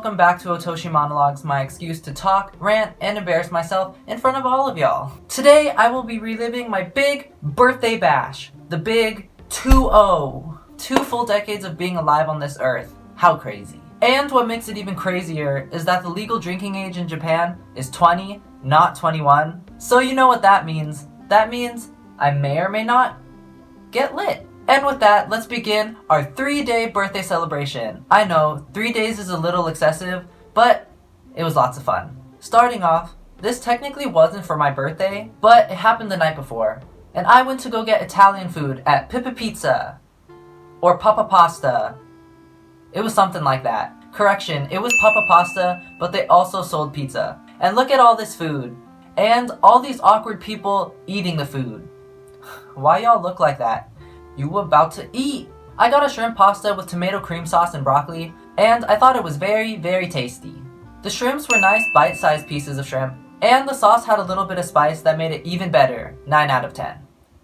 welcome back to Otoshi Monologues, my excuse to talk, rant, and embarrass myself in front of all of y'all. Today, I will be reliving my big birthday bash. The big 2-0. 2 full decades of being alive on this earth. How crazy. And what makes it even crazier is that the legal drinking age in Japan is 20, not 21. So you know what that means. That means I may or may not get lit. And with that, let's begin our 3-day birthday celebration. I know, 3 days is a little excessive, but it was lots of fun. Starting off, this technically wasn't for my birthday, but it happened the night before. And I went to go get Italian food at Pippa Pizza. Or Papa Pasta. It was something like that. Correction, it was Papa Pasta, but they also sold pizza. And look at all this food. And all these awkward people eating the food. Why y'all look like that? You were about to eat. I got a shrimp pasta with tomato cream sauce and broccoli, and I thought it was very, very tasty. The shrimps were nice bite-sized pieces of shrimp, and the sauce had a little bit of spice that made it even better, 9 out of 10.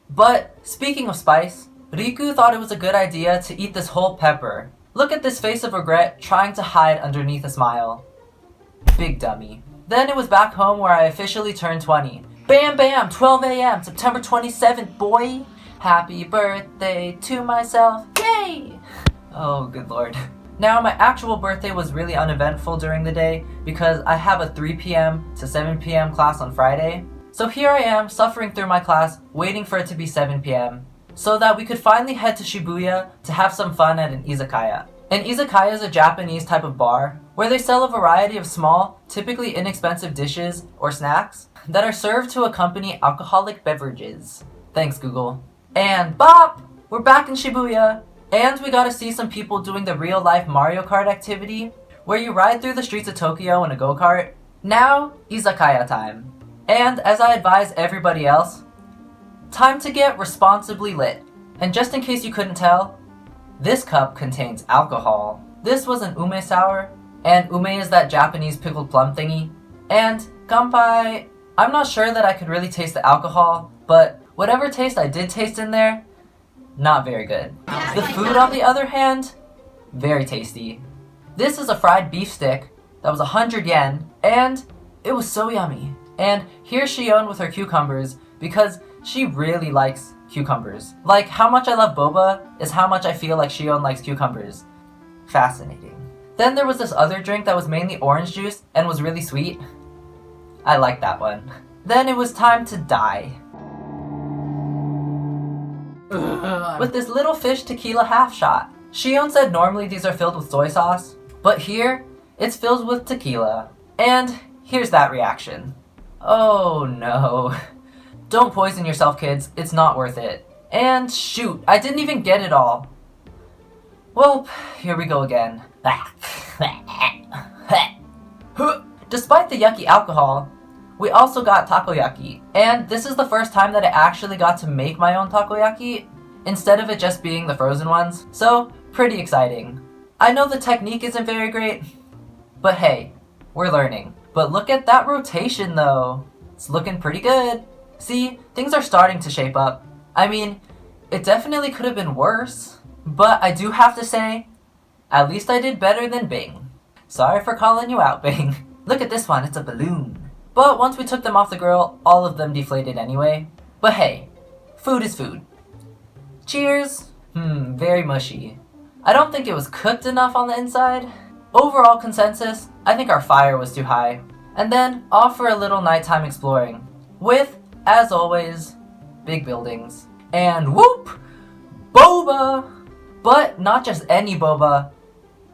But, speaking of spice, Riku thought it was a good idea to eat this whole pepper. Look at this face of regret trying to hide underneath a smile. Big dummy. Then it was back home where I officially turned 20. Bam bam, 12 a.m., September 27th, boy! Happy birthday to myself, yay! Oh, good lord. Now, my actual birthday was really uneventful during the day because I have a 3 p.m. to 7 p.m. class on Friday. So here I am, suffering through my class, waiting for it to be 7 p.m. so that we could finally head to Shibuya to have some fun at an izakaya. An izakaya is a Japanese type of bar where they sell a variety of small, typically inexpensive dishes or snacks that are served to accompany alcoholic beverages. Thanks, Google. And bop! We're back in Shibuya! And we got to see some people doing the real-life Mario Kart activity, where you ride through the streets of Tokyo in a go-kart. Now, izakaya time. And as I advise everybody else, time to get responsibly lit. And just in case you couldn't tell, this cup contains alcohol. This was an ume sour, and ume is that Japanese pickled plum thingy. And kanpai, I'm not sure that I could really taste the alcohol, but whatever taste I did taste in there, not very good. The food, on the other hand, very tasty. This is a fried beef stick that was 100 yen, and it was so yummy. And here's Shion with her cucumbers, because she really likes cucumbers. Like, how much I love boba is how much I feel like Shion likes cucumbers. Fascinating. Then there was this other drink that was mainly orange juice and was really sweet. I liked that one. Then it was time to die. With this little fish tequila half shot. Shion said normally these are filled with soy sauce, but here, it's filled with tequila. And here's that reaction. Oh no. Don't poison yourself, kids, it's not worth it. And shoot, I didn't even get it all. Well, here we go again. Despite the yucky alcohol, we also got takoyaki, and this is the first time that I actually got to make my own takoyaki, instead of it just being the frozen ones, so pretty exciting. I know the technique isn't very great, but hey, we're learning. But look at that rotation though, it's looking pretty good. See, things are starting to shape up. I mean, it definitely could have been worse, but I do have to say, at least I did better than Bing. Sorry for calling you out, Bing. Look at this one, it's a balloon. But once we took them off the grill, all of them deflated anyway. But hey, food is food. Cheers! Very mushy. I don't think it was cooked enough on the inside. Overall consensus, I think our fire was too high. And then off for a little nighttime exploring. With, as always, big buildings. And whoop! Boba! But not just any boba.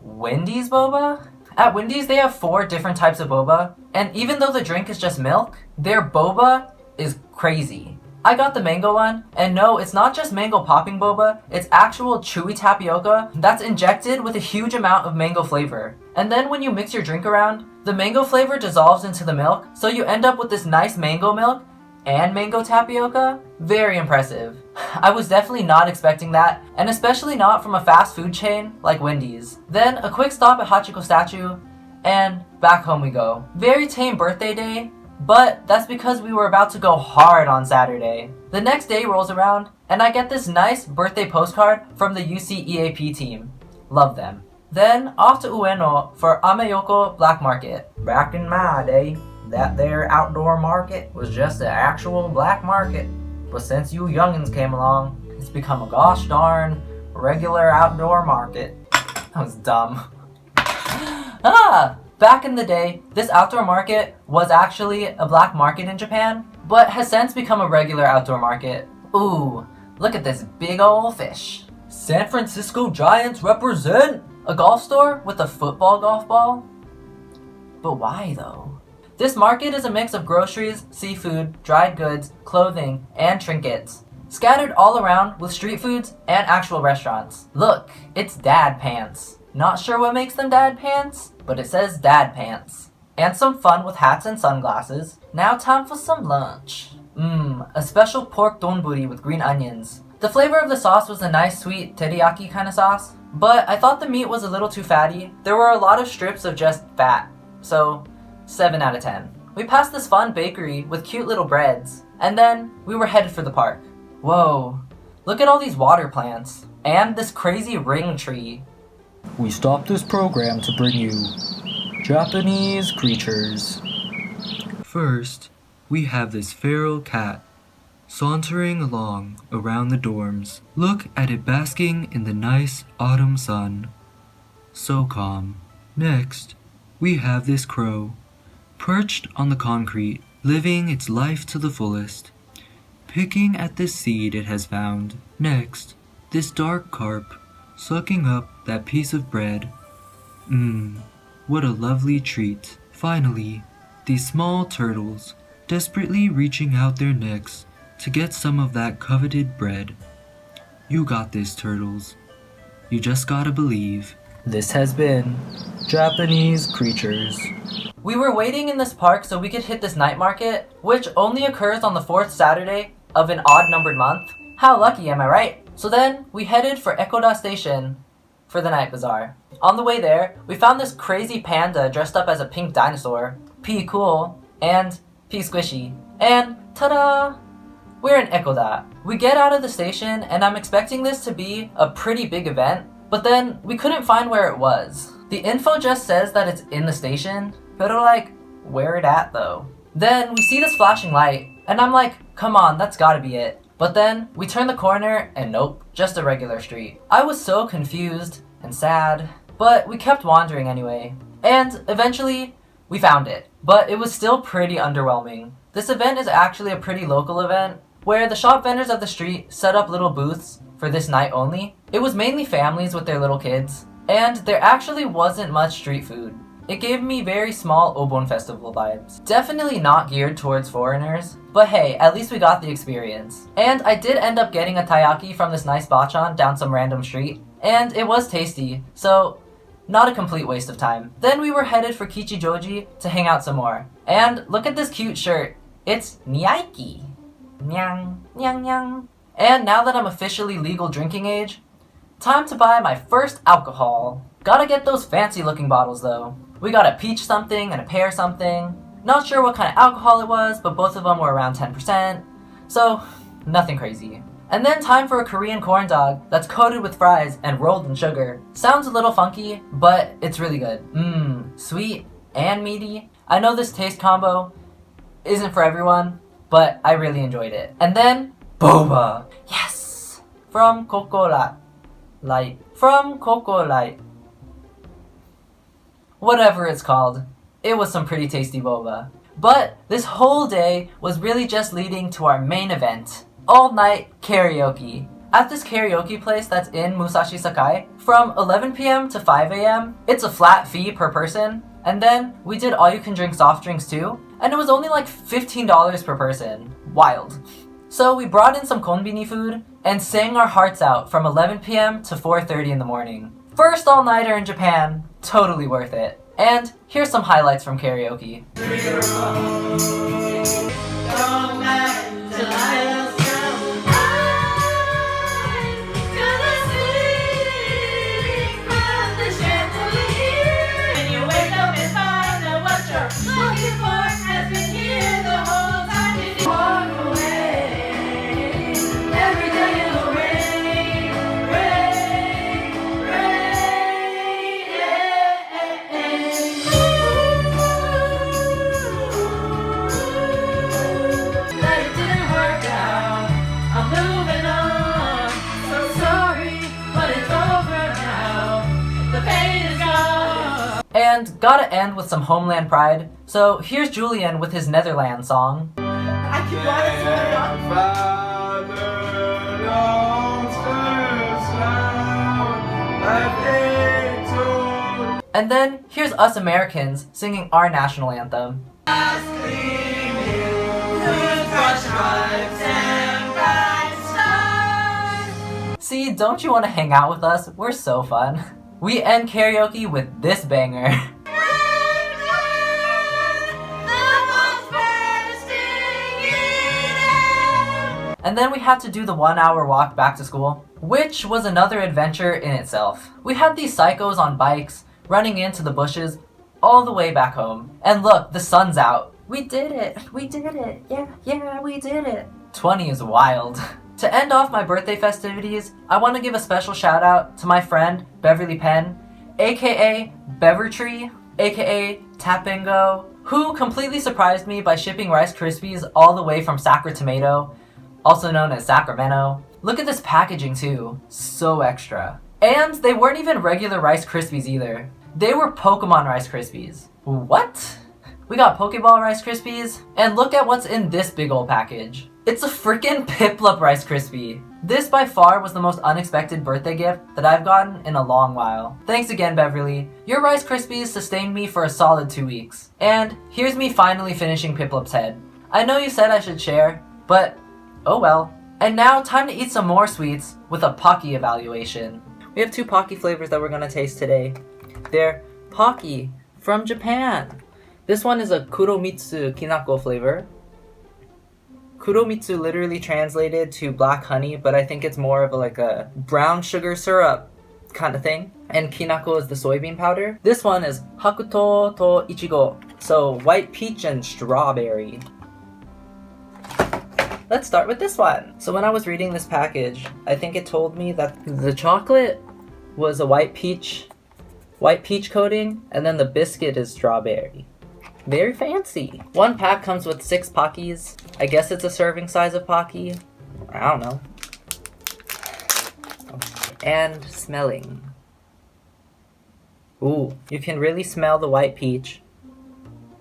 Wendys boba? At Wendys, they have 4 different types of boba, and even though the drink is just milk, their boba is crazy. I got the mango one, and no, it's not just mango popping boba, it's actual chewy tapioca that's injected with a huge amount of mango flavor. And then when you mix your drink around, the mango flavor dissolves into the milk, so you end up with this nice mango milk and mango tapioca. Very impressive. I was definitely not expecting that, and especially not from a fast food chain like Wendys. Then a quick stop at Hachiko statue, and back home we go. Very tame birthday day, but that's because we were about to go hard on Saturday. The next day rolls around, and I get this nice birthday postcard from the UC EAP team. Love them. Then off to Ueno for Ameyoko Black Market. Back in my day, that there outdoor market was just an actual black market. But since you youngins came along, it's become a gosh darn regular outdoor market. That was dumb. Back in the day, this outdoor market was actually a black market in Japan, but has since become a regular outdoor market. Ooh, look at this big ol' fish. San Francisco Giants represent! A golf store with a football golf ball? But why though? This market is a mix of groceries, seafood, dried goods, clothing, and trinkets, scattered all around with street foods and actual restaurants. Look, it's dad pants. Not sure what makes them dad pants, but it says dad pants. And some fun with hats and sunglasses. Now time for some lunch. A special pork donburi with green onions. The flavor of the sauce was a nice sweet teriyaki kind of sauce, but I thought the meat was a little too fatty. There were a lot of strips of just fat, so 7 out of 10. We passed this fun bakery with cute little breads, and then we were headed for the park. Whoa, look at all these water plants, and this crazy ring tree. We stopped this program to bring you Japanese creatures. First, we have this feral cat sauntering along around the dorms. Look at it basking in the nice autumn sun. So calm. Next, we have this crow, perched on the concrete, living its life to the fullest, picking at this seed it has found. Next, this dark carp, sucking up that piece of bread. What a lovely treat. Finally, these small turtles, desperately reaching out their necks to get some of that coveted bread. You got this, turtles. You just gotta believe. This has been Japanese Creatures. We were waiting in this park so we could hit this night market, which only occurs on the 4th Saturday of an odd-numbered month. How lucky, am I right? So then, we headed for Ekoda Station for the night bazaar. On the way there, we found this crazy panda dressed up as a pink dinosaur. P cool, and P squishy. And ta-da! We're in Ekoda. We get out of the station, and I'm expecting this to be a pretty big event, but then we couldn't find where it was. The info just says that it's in the station, but like, where it at though? Then we see this flashing light, and I'm like, come on, that's gotta be it. But then we turn the corner, and nope, just a regular street. I was so confused and sad, but we kept wandering anyway. And eventually, we found it, but it was still pretty underwhelming. This event is actually a pretty local event, where the shop vendors of the street set up little booths for this night only. It was mainly families with their little kids, and there actually wasn't much street food. It gave me very small Obon Festival vibes. Definitely not geared towards foreigners, but hey, at least we got the experience. And I did end up getting a taiyaki from this nice bachan down some random street, and it was tasty, so not a complete waste of time. Then we were headed for Kichijoji to hang out some more. And look at this cute shirt. It's Niaiki. Nyang, nyang, nyang. And now that I'm officially legal drinking age, time to buy my first alcohol. Gotta get those fancy looking bottles though. We got a peach something and a pear something. Not sure what kind of alcohol it was, but both of them were around 10%. So, nothing crazy. And then time for a Korean corn dog that's coated with fries and rolled in sugar. Sounds a little funky, but it's really good. Sweet and meaty. I know this taste combo isn't for everyone, but I really enjoyed it. And then, boba! Yes! From Coco Light. From Coco Light. Whatever it's called. It was some pretty tasty boba. But this whole day was really just leading to our main event. All night karaoke. At this karaoke place that's in Musashi Sakai, from 11 p.m. to 5 a.m., it's a flat fee per person. And then we did all you can drink soft drinks too, and it was only like $15 per person. Wild. So we brought in some konbini food and sang our hearts out from 11 p.m. to 4:30 in the morning. First all-nighter in Japan, totally worth it. And here's some highlights from karaoke. And gotta end with some homeland pride, so here's Julian with his Netherlands song. And then here's us Americans singing our national anthem. See, don't you want to hang out with us? We're so fun. We end karaoke with this banger. And then we had to do the 1 hour walk back to school, which was another adventure in itself. We had these psychos on bikes, running into the bushes, all the way back home. And look, the sun's out. We did it, yeah, we did it. 20 is wild. To end off my birthday festivities, I want to give a special shout out to my friend, Beverly Penn, aka Bevertree, aka Tapingo, who completely surprised me by shipping Rice Krispies all the way from Sacramento, also known as Sacramento. Look at this packaging too, so extra. And they weren't even regular Rice Krispies either. They were Pokemon Rice Krispies. What? We got Pokeball Rice Krispies, and look at what's in this big old package. It's a freaking Piplup Rice Krispie. This by far was the most unexpected birthday gift that I've gotten in a long while. Thanks again, Beverly. Your Rice Krispies sustained me for a solid 2 weeks. And here's me finally finishing Piplup's head. I know you said I should share, but oh well. And now time to eat some more sweets with a Pocky evaluation. We have 2 Pocky flavors that we're gonna taste today. They're Pocky from Japan. This one is a Kuromitsu Kinako flavor. Kuromitsu literally translated to black honey, but I think it's more of a brown sugar syrup kind of thing. And Kinako is the soybean powder. This one is Hakuto to Ichigo, so white peach and strawberry. Let's start with this one. So when I was reading this package, I think it told me that the chocolate was a white peach coating, and then the biscuit is strawberry. Very fancy. One pack comes with 6 Pockies. I guess it's a serving size of Pocky. I don't know. And smelling. Ooh, you can really smell the white peach.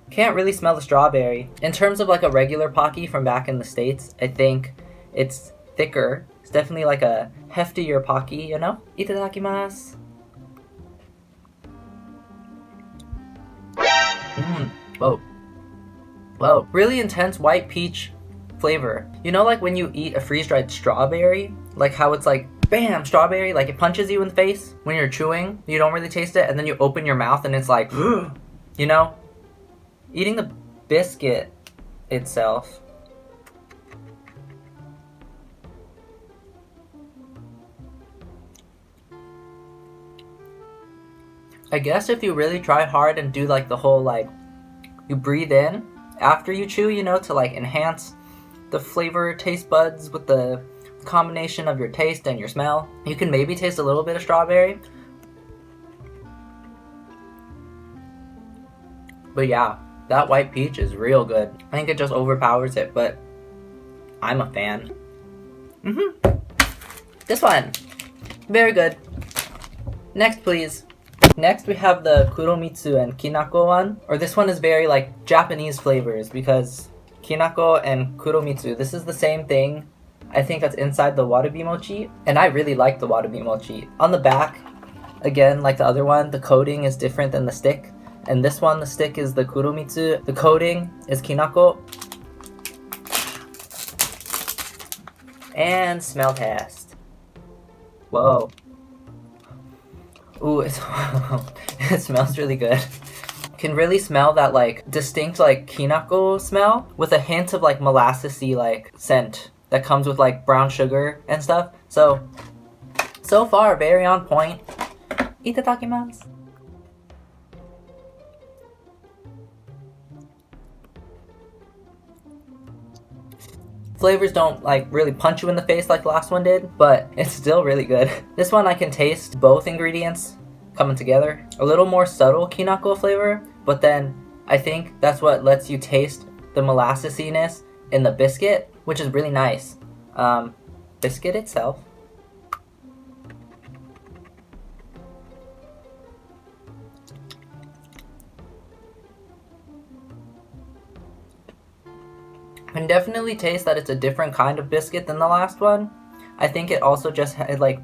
Can't really smell the strawberry. In terms of like a regular Pocky from back in the States, I think it's thicker. It's definitely like a heftier Pocky, you know? Itadakimasu. Whoa. Really intense white peach flavor. You know, like when you eat a freeze-dried strawberry? Like how it's like, bam, strawberry, like it punches you in the face when you're chewing. You don't really taste it, and then you open your mouth and it's like, you know? Eating the biscuit itself. I guess if you really try hard and do like the whole like, you breathe in after you chew, you know, to like enhance the flavor taste buds with the combination of your taste and your smell. You can maybe taste a little bit of strawberry. But yeah, that white peach is real good. I think it just overpowers it, but I'm a fan. This one, very good. Next, please. Next we have the Kuromitsu and Kinako one, or this one is very like Japanese flavors because Kinako and Kuromitsu, this is the same thing. I think that's inside the warabi mochi, and I really like the warabi mochi. On the back, again, like the other one, the coating is different than the stick. And this one, the stick is the Kuromitsu, the coating is Kinako. And smell test. Whoa. Ooh, it smells really good. Can really smell that like distinct like kinako smell with a hint of like molassesy like scent that comes with like brown sugar and stuff. So far very on point. Itadakimasu. Flavors don't like really punch you in the face like the last one did, but it's still really good. This one I can taste both ingredients coming together. A little more subtle kinako flavor, but then I think that's what lets you taste the molassesiness in the biscuit, which is really nice. Biscuit itself. can definitely taste that it's a different kind of biscuit than the last one. I think it also just had, like,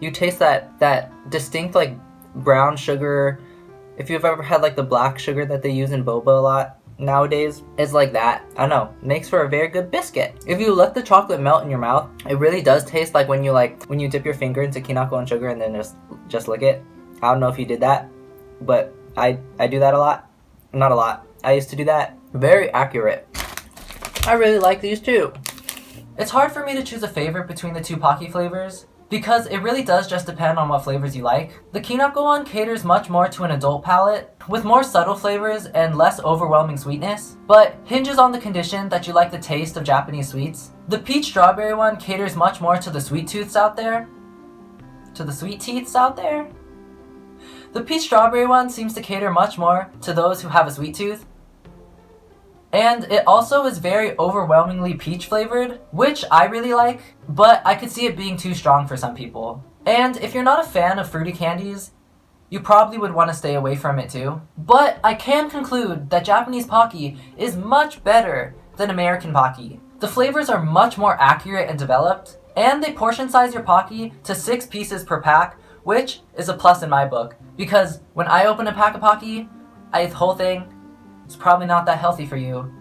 you taste that distinct, like, brown sugar. If you've ever had, like, the black sugar that they use in boba a lot nowadays, it's like that. I don't know. Makes for a very good biscuit. If you let the chocolate melt in your mouth, it really does taste like when you dip your finger into kinako and sugar and then just lick it. I don't know if you did that, but I do that a lot. Not a lot. I used to do that. Very accurate. I really like these too. It's hard for me to choose a favorite between the two Pocky flavors, because it really does just depend on what flavors you like. The Kinako one caters much more to an adult palate, with more subtle flavors and less overwhelming sweetness, but hinges on the condition that you like the taste of Japanese sweets. The peach strawberry one caters much more to the sweet tooths out there. To the sweet teeths out there? The peach strawberry one seems to cater much more to those who have a sweet tooth. And it also is very overwhelmingly peach flavored, which I really like, but I could see it being too strong for some people. And if you're not a fan of fruity candies, you probably would want to stay away from it too. But I can conclude that Japanese Pocky is much better than American Pocky. The flavors are much more accurate and developed, and they portion size your Pocky to 6 pieces per pack, which is a plus in my book, because when I open a pack of Pocky, I eat the whole thing. It's probably not that healthy for you.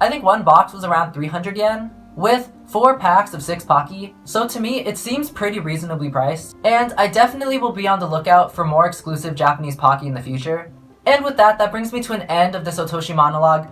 I think one box was around 300 yen, with 4 packs of 6 Pocky, so to me it seems pretty reasonably priced, and I definitely will be on the lookout for more exclusive Japanese Pocky in the future. And with that brings me to an end of this Otoshi monologue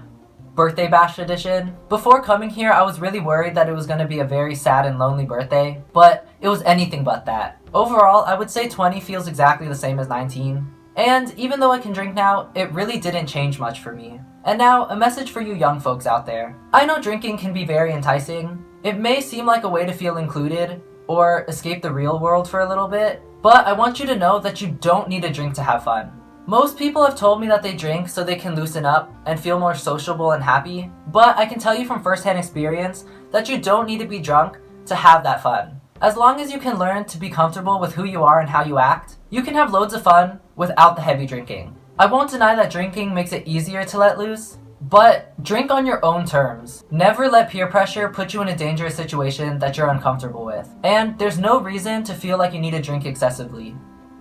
birthday bash edition. Before coming here, I was really worried that it was going to be a very sad and lonely birthday, but it was anything but that. Overall, I would say 20 feels exactly the same as 19. And even though I can drink now, it really didn't change much for me. And now, a message for you young folks out there. I know drinking can be very enticing. It may seem like a way to feel included, or escape the real world for a little bit, but I want you to know that you don't need a drink to have fun. Most people have told me that they drink so they can loosen up and feel more sociable and happy, but I can tell you from first-hand experience that you don't need to be drunk to have that fun. As long as you can learn to be comfortable with who you are and how you act, you can have loads of fun without the heavy drinking. I won't deny that drinking makes it easier to let loose, but drink on your own terms. Never let peer pressure put you in a dangerous situation that you're uncomfortable with. And there's no reason to feel like you need to drink excessively.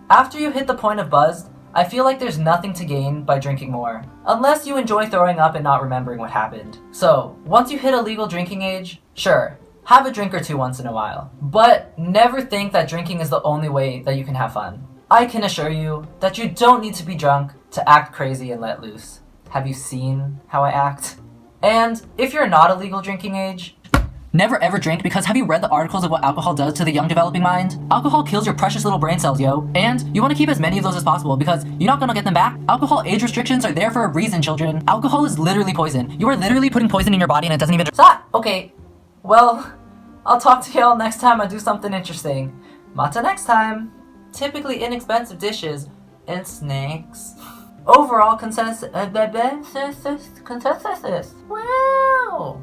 After you hit the point of buzzed, I feel like there's nothing to gain by drinking more, unless you enjoy throwing up and not remembering what happened. So, once you hit a legal drinking age, sure, have a drink or two once in a while, but never think that drinking is the only way that you can have fun. I can assure you that you don't need to be drunk to act crazy and let loose. Have you seen how I act? And if you're not a legal drinking age, never ever drink, because have you read the articles of what alcohol does to the young developing mind? Alcohol kills your precious little brain cells, yo. And you want to keep as many of those as possible because you're not gonna get them back. Alcohol age restrictions are there for a reason, children. Alcohol is literally poison. You are literally putting poison in your body and it doesn't even stop. Okay, well, I'll talk to y'all next time I do something interesting. Mata next time. Typically inexpensive dishes and snacks. Overall consensus. Wow.